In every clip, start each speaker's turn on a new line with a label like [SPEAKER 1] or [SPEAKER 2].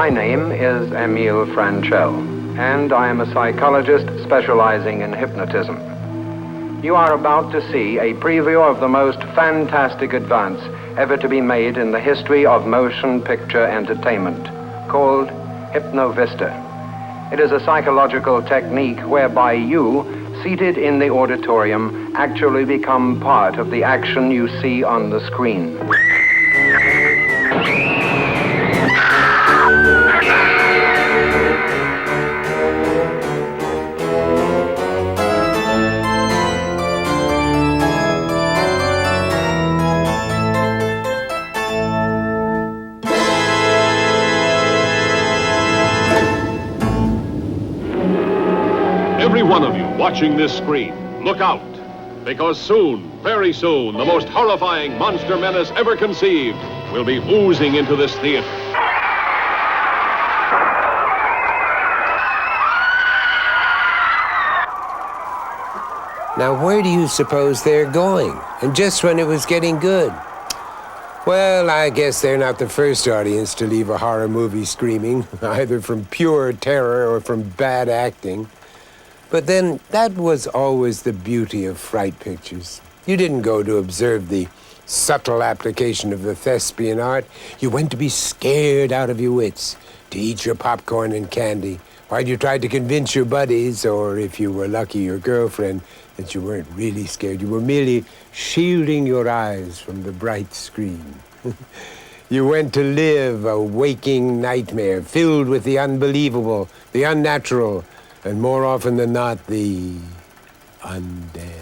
[SPEAKER 1] My name is Emile Franchel, and I am a psychologist specializing in hypnotism. You are about to see a preview of the most fantastic advance ever to be made in the history of motion picture entertainment, called Hypnovista. It is a psychological technique whereby you, seated in the auditorium, actually become part of the action you see on the screen.
[SPEAKER 2] Every one of you watching this screen, look out, because soon, very soon, the most horrifying monster menace ever conceived will be oozing into this theater.
[SPEAKER 3] Now, where do you suppose they're going? And just when it was getting good. Well, I guess they're not the first audience to leave a horror movie screaming, either from pure terror or from bad acting. But then, that was always the beauty of fright pictures. You didn't go to observe the subtle application of the thespian art. You went to be scared out of your wits, to eat your popcorn and candy, while you tried to convince your buddies, or if you were lucky, your girlfriend, that you weren't really scared. You were merely shielding your eyes from the bright screen. You went to live a waking nightmare filled with the unbelievable, the unnatural, and more often than not, the undead.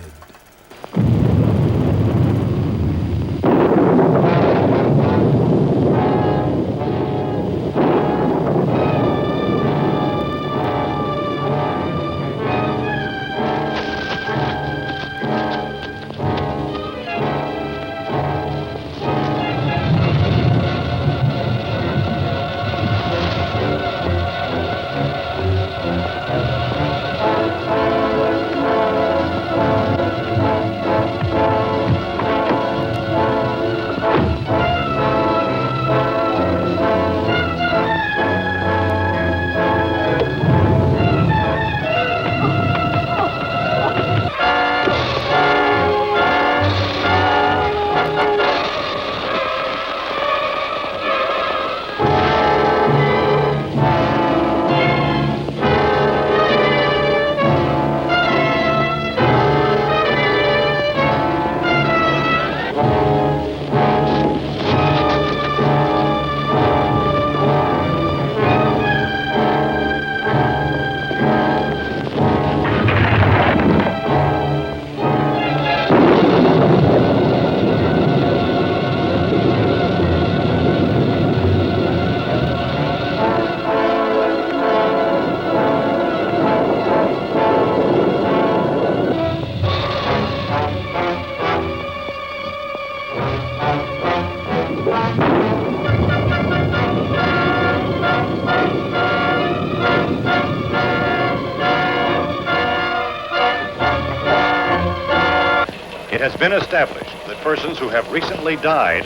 [SPEAKER 4] It has been established that persons who have recently died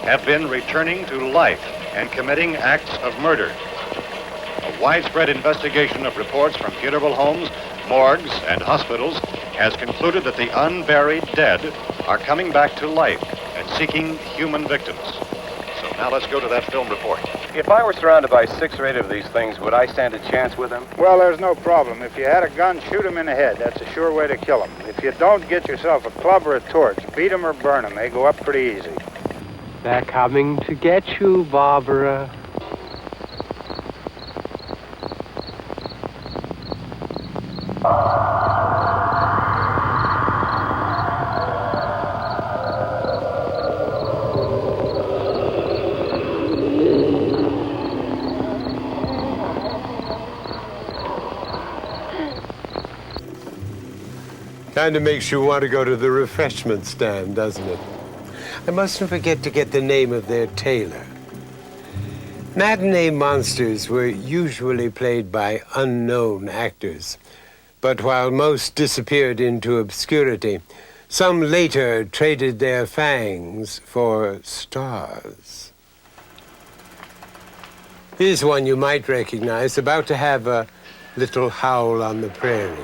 [SPEAKER 4] have been returning to life and committing acts of murder. A widespread investigation of reports from funeral homes, morgues, and hospitals has concluded that the unburied dead are coming back to life and seeking human victims. So now let's go to that film report.
[SPEAKER 5] If I were surrounded by 6 or 8 of these things, would I stand a chance with them?
[SPEAKER 6] Well, there's no problem. If you had a gun, shoot them in the head. That's a sure way to kill them. If you don't, get yourself a club or a torch. Beat them or burn them. They go up pretty easy.
[SPEAKER 7] They're coming to get you, Barbara.
[SPEAKER 3] Kind of makes you want to go to the refreshment stand, doesn't it? I mustn't forget to get the name of their tailor. Matinee monsters were usually played by unknown actors, but while most disappeared into obscurity, some later traded their fangs for stars. Here's one you might recognize, about to have a little howl on the prairie.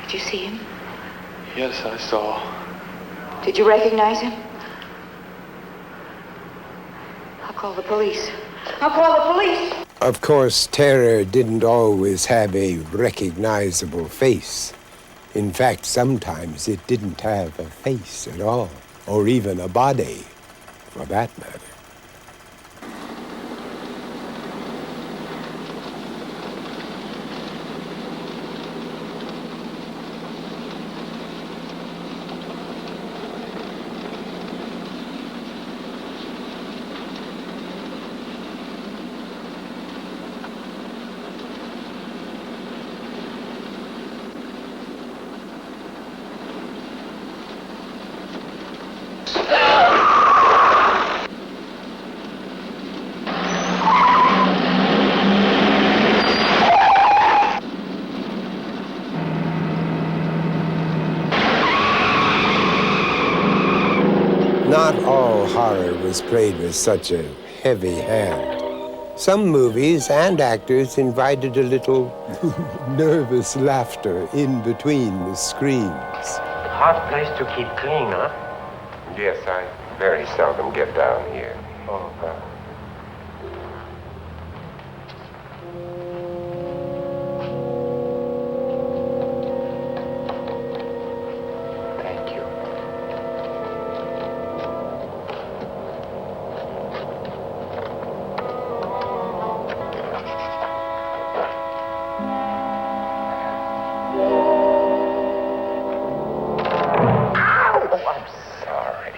[SPEAKER 8] Did you see him?
[SPEAKER 9] Yes, I saw.
[SPEAKER 8] Did you recognize him? I'll call the police. I'll call the police!
[SPEAKER 3] Of course, terror didn't always have a recognizable face. In fact, sometimes it didn't have a face at all, or even a body, for that matter. Not all horror was played with such a heavy hand. Some movies and actors invited a little nervous laughter in between the screams.
[SPEAKER 10] Hard place to keep clean, huh?
[SPEAKER 11] Yes, I very seldom get down here.
[SPEAKER 10] Oh,
[SPEAKER 11] Thank you. Oh, I'm sorry.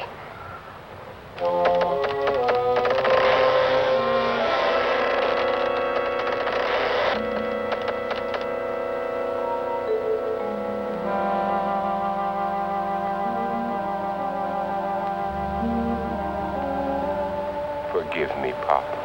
[SPEAKER 11] Forgive me, Papa.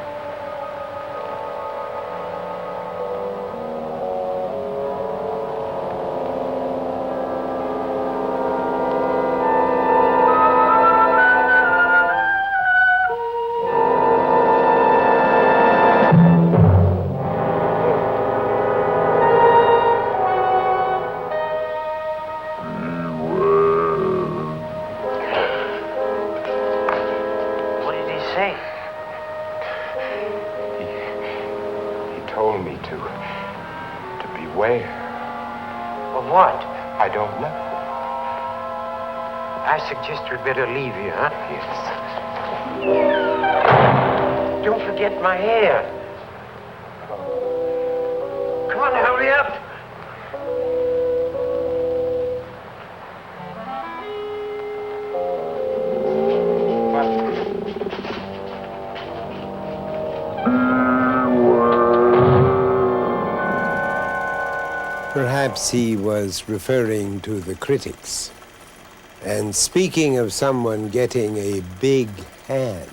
[SPEAKER 10] don't know. I suggest we'd better leave here, huh? Yes. Don't forget my hair. Come on, hurry up.
[SPEAKER 3] Perhaps he was referring to the critics. And speaking of someone getting a big hand,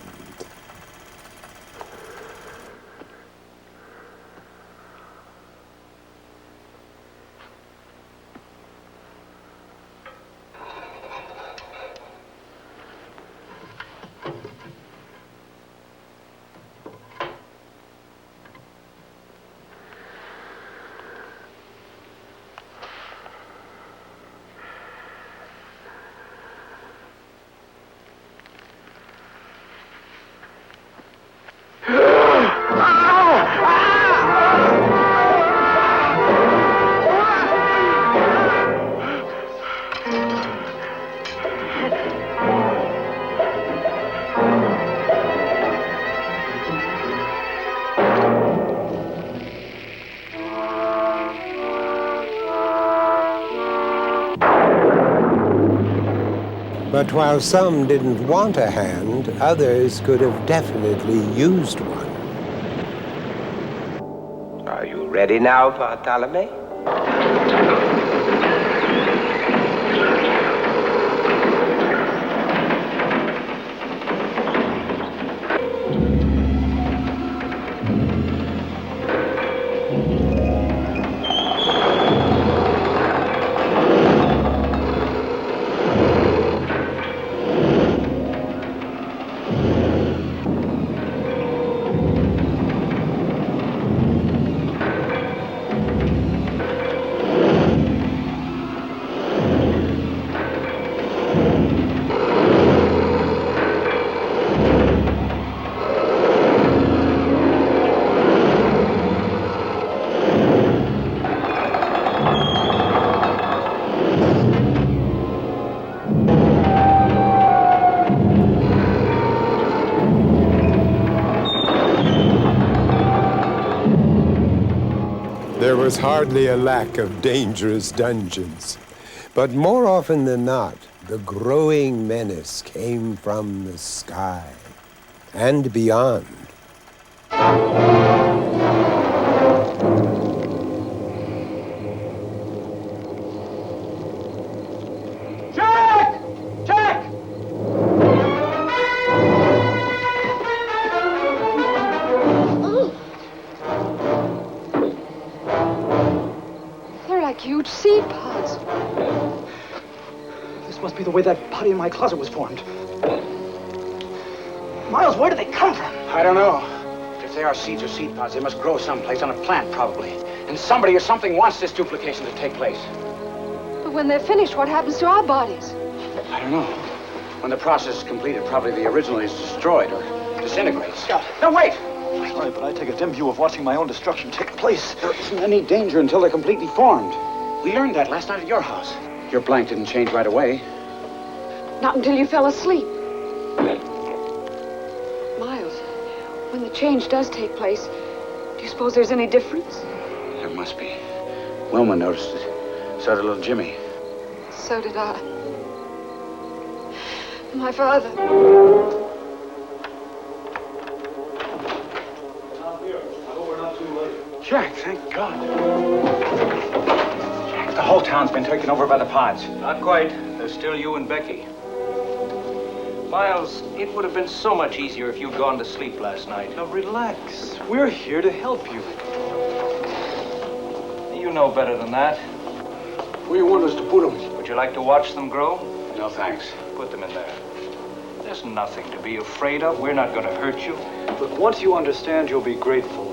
[SPEAKER 3] but while some didn't want a hand, others could have definitely used one.
[SPEAKER 11] Are you ready now, Bartolome?
[SPEAKER 3] There was hardly a lack of dangerous dungeons. But more often than not, the growing menace came from the sky and beyond.
[SPEAKER 8] Huge seed pods.
[SPEAKER 12] This must be the way that body in my closet was formed. Miles, where do they come from?
[SPEAKER 13] I don't know. If they are seeds or seed pods, they must grow someplace on a plant, probably. And somebody or something wants this duplication to take place.
[SPEAKER 8] But when they're finished, what happens to our bodies?
[SPEAKER 13] I don't know. When the process is completed, probably the original is destroyed or disintegrates.
[SPEAKER 12] Scout.
[SPEAKER 13] No, wait!
[SPEAKER 12] Sorry, but I take a dim view of watching my own destruction take place.
[SPEAKER 13] There isn't any danger until they're completely formed. We learned that last night at your house. Your blank didn't change right away.
[SPEAKER 8] Not until you fell asleep. Miles, when the change does take place, do you suppose there's any difference?
[SPEAKER 13] There must be. Wilma noticed it. So did little Jimmy.
[SPEAKER 8] So did I. My father.
[SPEAKER 13] Jack, thank God. Jack, the whole town's been taken over by the pods.
[SPEAKER 5] Not quite. There's still you and Becky. Miles, it would have been so much easier if you'd gone to sleep last night.
[SPEAKER 12] Now, relax. We're here to help you.
[SPEAKER 5] You know better than that.
[SPEAKER 13] Where do you want us to put them?
[SPEAKER 5] Would you like to watch them grow?
[SPEAKER 13] No, thanks.
[SPEAKER 5] Put them in there. There's nothing to be afraid of. We're not going to hurt you.
[SPEAKER 12] Look, once you understand, you'll be grateful.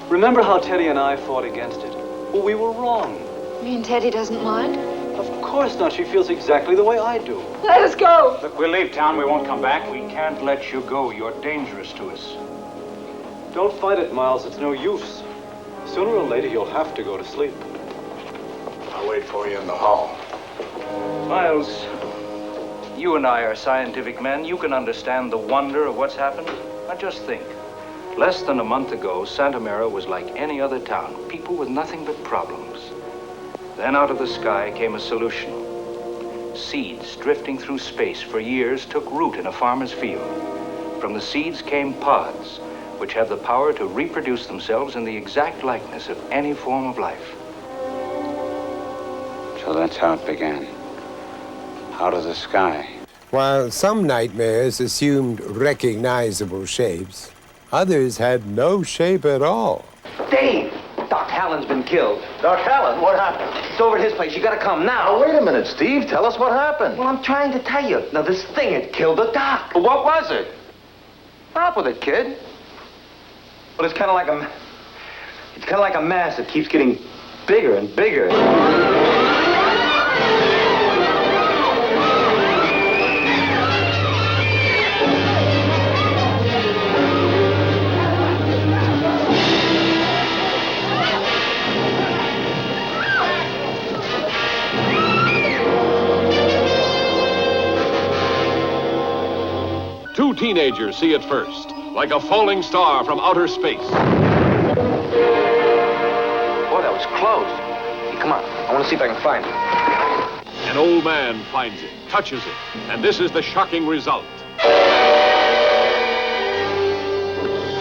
[SPEAKER 12] Remember how Teddy and I fought against it? Well, we were wrong.
[SPEAKER 8] You mean Teddy doesn't mind?
[SPEAKER 12] Of course not. She feels exactly the way I do.
[SPEAKER 8] Let us go!
[SPEAKER 13] Look, we'll leave town. We won't come back.
[SPEAKER 5] We can't let you go. You're dangerous to us.
[SPEAKER 12] Don't fight it, Miles. It's no use. Sooner or later, you'll have to go to sleep.
[SPEAKER 13] I'll wait for you in the hall.
[SPEAKER 5] Miles, you and I are scientific men. You can understand the wonder of what's happened. Now just think. Less than a month ago, Santa Mara was like any other town. People with nothing but problems. Then out of the sky came a solution. Seeds drifting through space for years took root in a farmer's field. From the seeds came pods, which have the power to reproduce themselves in the exact likeness of any form of life.
[SPEAKER 13] So that's how it began. Out of the sky.
[SPEAKER 3] While some nightmares assumed recognizable shapes, others had no shape at all.
[SPEAKER 10] Dave! Doc Hallen's been killed.
[SPEAKER 14] Doc Hallen? What happened?
[SPEAKER 10] It's over at his place. You gotta come now.
[SPEAKER 14] Oh, wait a minute, Steve. Tell us what happened.
[SPEAKER 10] Well, I'm trying to tell you. Now, this thing had killed the doc.
[SPEAKER 14] Well, what was it?
[SPEAKER 10] Stop with it, kid. Well, it's kind of like a mass that keeps getting bigger and bigger.
[SPEAKER 2] Two teenagers see it first, like a falling star from outer space.
[SPEAKER 10] Boy, that was close. Hey, come on. I want to see if I can find it.
[SPEAKER 2] An old man finds it, touches it, and this is the shocking result.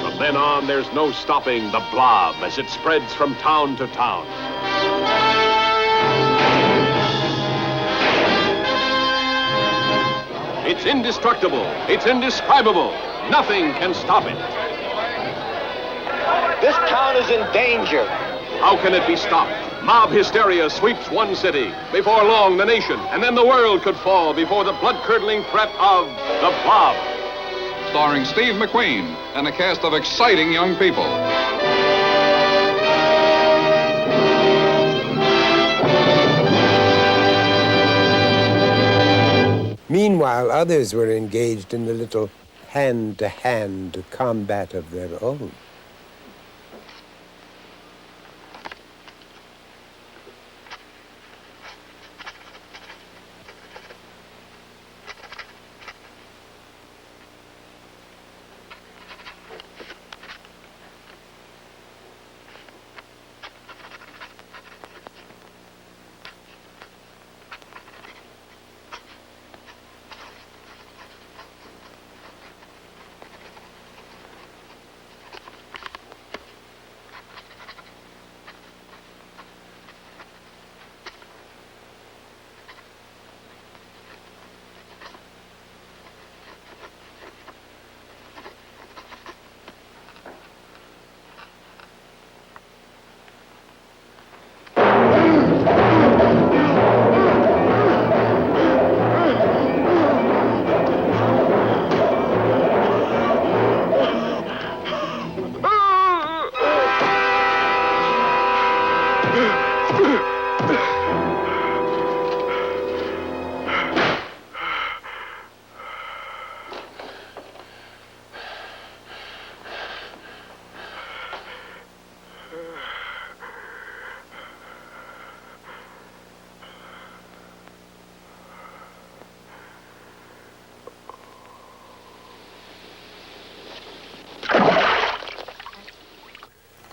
[SPEAKER 2] From then on, there's no stopping the blob as it spreads from town to town. It's indestructible. It's indescribable. Nothing can stop it.
[SPEAKER 10] This town is in danger.
[SPEAKER 2] How can it be stopped? Mob hysteria sweeps one city. Before long, the nation, and then the world could fall before the blood-curdling threat of the Blob.
[SPEAKER 15] Starring Steve McQueen and a cast of exciting young people.
[SPEAKER 3] Meanwhile, others were engaged in a little hand-to-hand combat of their own.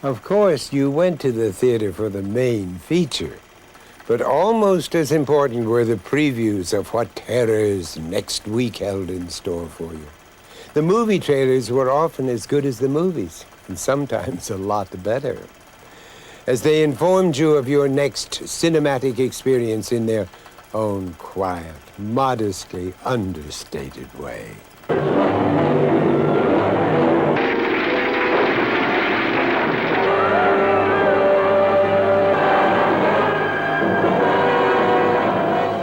[SPEAKER 3] Of course, you went to the theater for the main feature, but almost as important were the previews of what terrors next week held in store for you. The movie trailers were often as good as the movies, and sometimes a lot better, as they informed you of your next cinematic experience in their own quiet, modestly understated way.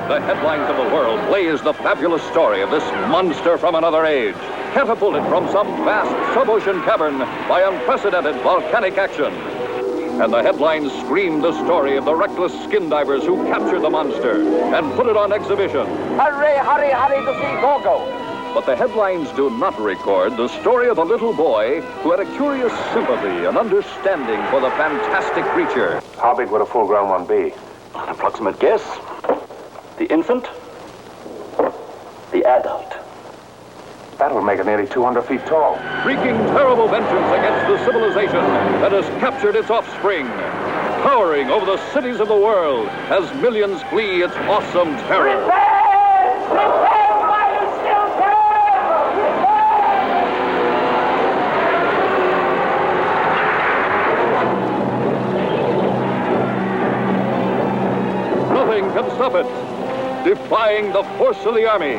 [SPEAKER 16] The headlines of the world blaze the fabulous story of this monster from another age, catapulted from some vast sub-ocean cavern by unprecedented volcanic action. And the headlines scream the story of the reckless skin divers who captured the monster and put it on exhibition.
[SPEAKER 10] Hurry, hurry, hurry to see Gogo.
[SPEAKER 16] But the headlines do not record the story of a little boy who had a curious sympathy and understanding for the fantastic creature.
[SPEAKER 11] How big would a full-grown one be?
[SPEAKER 12] An approximate guess. The infant,
[SPEAKER 17] the adult. That will make it nearly 200 feet tall.
[SPEAKER 16] Wreaking terrible vengeance against the civilization that has captured its offspring. Towering over the cities of the world as millions flee its awesome terror. Nothing can stop it. Defying the force of the Army.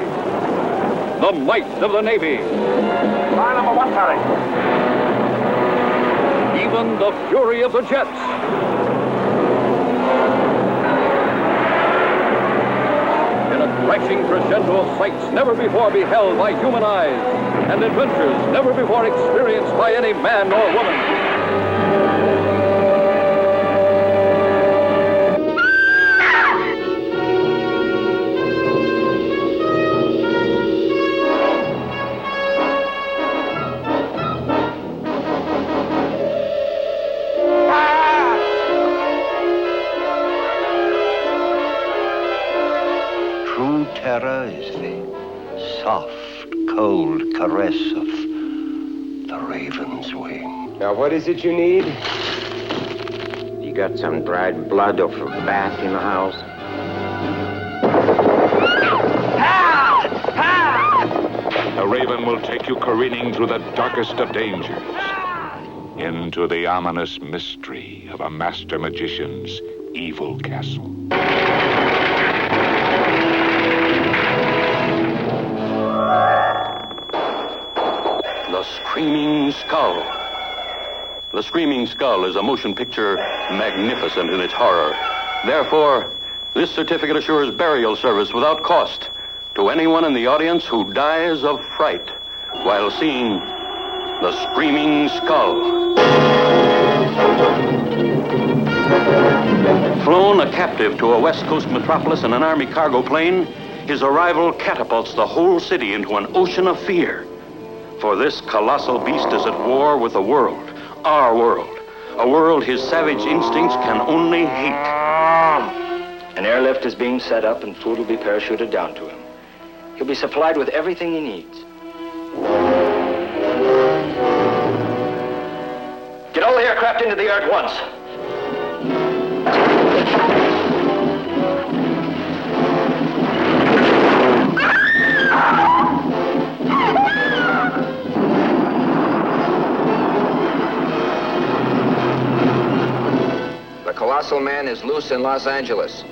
[SPEAKER 16] The might of the Navy.
[SPEAKER 17] Line number 1, Terry.
[SPEAKER 16] Even the fury of the jets. In a crashing crescendo of sights never before beheld by human eyes, and adventures never before experienced by any man or woman.
[SPEAKER 18] Terror is the soft, cold caress of the raven's wing.
[SPEAKER 3] Now, what is it you need?
[SPEAKER 11] You got some dried blood or a bat in the house?
[SPEAKER 19] The Raven will take you careening through the darkest of dangers, into the ominous mystery of a master magician's evil castle.
[SPEAKER 20] The Screaming Skull. The Screaming Skull is a motion picture magnificent in its horror. Therefore, this certificate assures burial service without cost to anyone in the audience who dies of fright while seeing The Screaming Skull. Flown a captive to a West Coast metropolis in an Army cargo plane, his arrival catapults the whole city into an ocean of fear. For this colossal beast is at war with the world, our world, a world his savage instincts can only hate.
[SPEAKER 13] An airlift is being set up and food will be parachuted down to him. He'll be supplied with everything he needs. Get all the aircraft into the air at once.
[SPEAKER 11] The Colossal Man is loose in Los Angeles.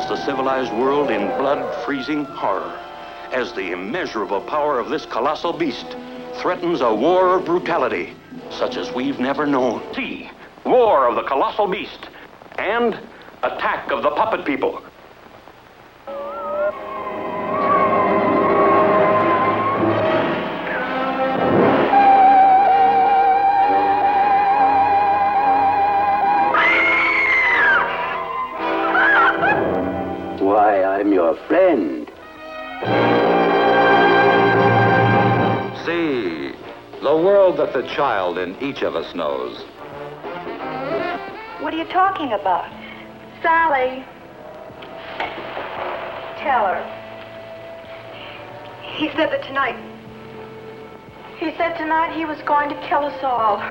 [SPEAKER 20] The civilized world in blood-freezing horror as the immeasurable power of this colossal beast threatens a war of brutality such as we've never known. See, War of the Colossal Beast and Attack of the Puppet People.
[SPEAKER 18] Why, I'm your friend.
[SPEAKER 21] See, the world that the child in each of us knows.
[SPEAKER 22] What are you talking about? Sally. Tell her. He said that tonight. He said tonight he was going to kill us all.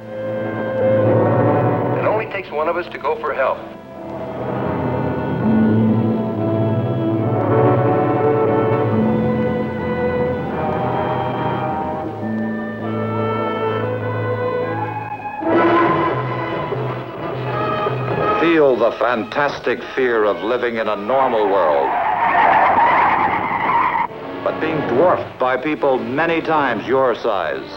[SPEAKER 11] It only takes one of us to go for help.
[SPEAKER 21] Feel the fantastic fear of living in a normal world, but being dwarfed by people many times your size.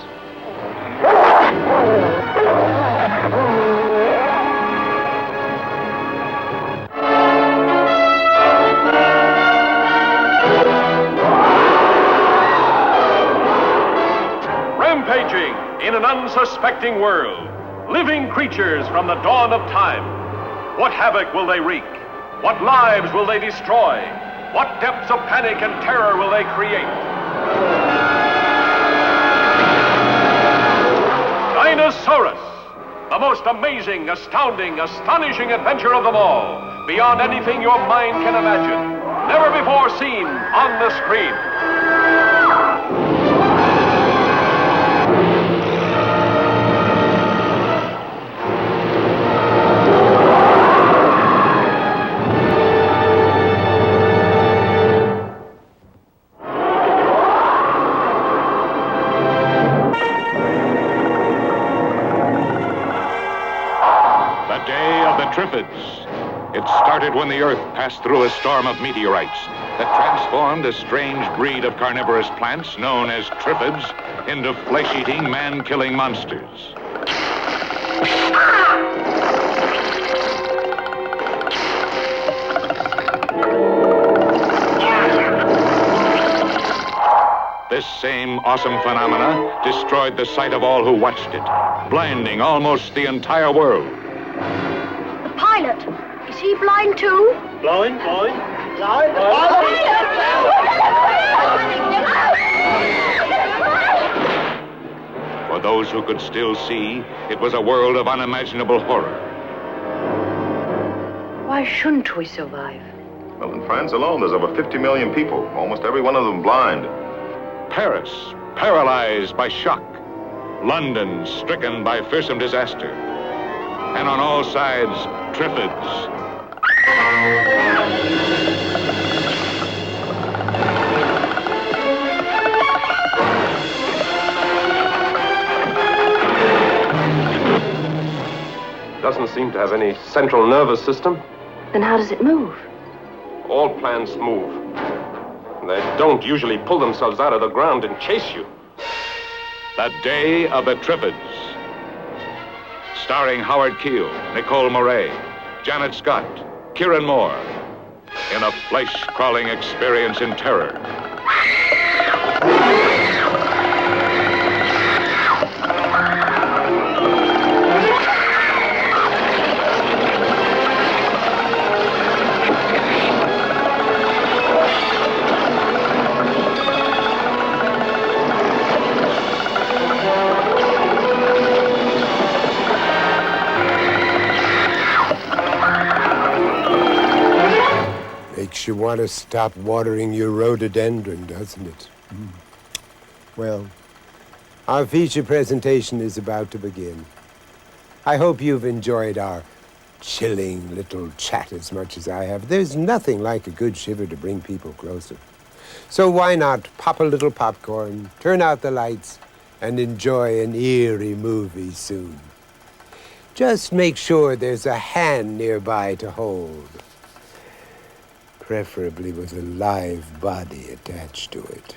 [SPEAKER 2] Rampaging in an unsuspecting world, living creatures from the dawn of time. What havoc will they wreak? What lives will they destroy? What depths of panic and terror will they create? Dinosaur! The most amazing, astounding, astonishing adventure of them all. Beyond anything your mind can imagine. Never before seen on the screen.
[SPEAKER 19] Triffids. It started when the Earth passed through a storm of meteorites that transformed a strange breed of carnivorous plants known as triffids into flesh-eating, man-killing monsters. This same awesome phenomena destroyed the sight of all who watched it, blinding almost the entire world.
[SPEAKER 1] Pilot, is he blind too?
[SPEAKER 4] Blind?
[SPEAKER 19] For those who could still see, it was a world of unimaginable horror.
[SPEAKER 1] Why shouldn't we survive?
[SPEAKER 21] Well, in France alone, there's over 50 million people, almost every one of them blind.
[SPEAKER 19] Paris, paralyzed by shock. London, stricken by fearsome disaster. And on all sides, triffids.
[SPEAKER 4] Doesn't seem to have any central nervous system.
[SPEAKER 1] Then how does it move?
[SPEAKER 4] All plants move. They don't usually pull themselves out of the ground and chase you.
[SPEAKER 19] The Day of the Triffids. Starring Howard Keel, Nicole Moray, Janet Scott, Kieran Moore, in a flesh-crawling experience in terror.
[SPEAKER 3] Makes you want to stop watering your rhododendron, doesn't it? Well, our feature presentation is about to begin. I hope you've enjoyed our chilling little chat as much as I have. There's nothing like a good shiver to bring people closer. So why not pop a little popcorn, turn out the lights, and enjoy an eerie movie soon. Just make sure there's a hand nearby to hold. Preferably with a live body attached to it.